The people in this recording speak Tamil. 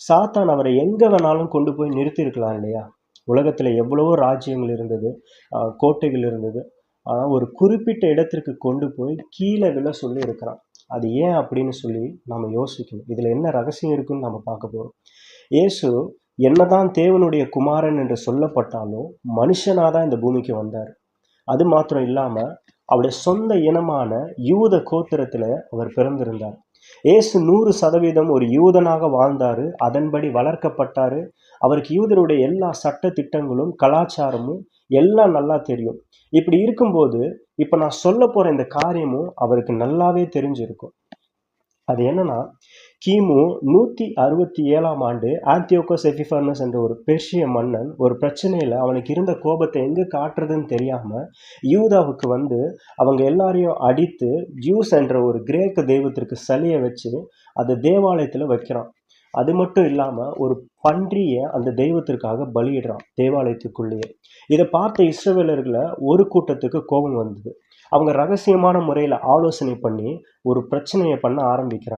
சாத்தான் அவரை எங்க வேணாலும் கொண்டு போய் நிறுத்தியிருக்கலாம் இல்லையா? உலகத்துல எவ்வளவோ ராஜ்யங்கள் இருந்தது, கோட்டைகள் இருந்தது. ஆனா ஒரு குறிப்பிட்ட இடத்திற்கு கொண்டு போய் கீழ விழ சொல்லி இருக்கிறான். அது ஏன் அப்படின்னு சொல்லி நாம யோசிக்கணும். இதுல என்ன ரகசியம் இருக்குன்னு நம்ம பார்க்க போறோம். இயேசு என்னதான் தேவனுடைய குமாரன் என்று சொல்லப்பட்டாலும், மனுஷனா தான் இந்த பூமிக்கு வந்தாரு. அது மாத்திரம் இல்லாம, அவருடைய சொந்த இனமான யூத கோத்திரத்துல அவர் பிறந்திருந்தார். இயேசு 100% ஒரு யூதனாக வாழ்ந்தாரு. அதன்படி வளர்க்கப்பட்டாரு. அவருக்கு யூதருடைய எல்லா சட்ட திட்டங்களும், கலாச்சாரமும் எல்லாம் நல்லா தெரியும். இப்படி இருக்கும்போது, இப்ப நான் சொல்லப் போற இந்த காரியமும் அவருக்கு நல்லாவே தெரிஞ்சிருக்கும். அது என்னன்னா, கிமு 167ஆம் ஆண்டு ஆந்தியோகஸ் எபிஃபர்னஸ் என்ற ஒரு பெர்ஷிய மன்னன் ஒரு பிரச்சனையில அவனுக்கு இருந்த கோபத்தை எங்க காட்டுறதுன்னு தெரியாம யூதாவுக்கு வந்து அவங்க எல்லாரையும் அடித்து ஜியூஸ் என்ற ஒரு கிரேக்க தெய்வத்திற்கு சிலையை வச்சு அதை தேவாலயத்துல வைக்கிறான். அது மட்டும் இல்லாம ஒரு பன்றிய அந்த தெய்வத்திற்காக பலியிடுறான் தேவாலயத்துக்குள்ளேயே. இதை பார்த்த இஸ்ரவேலர்களை ஒரு கூட்டத்துக்கு கோபம் வந்தது. அவங்க ரகசியமான முறையில ஆலோசனை பண்ணி ஒரு பிரச்சனையை பண்ண ஆரம்பிக்கிறாங்க.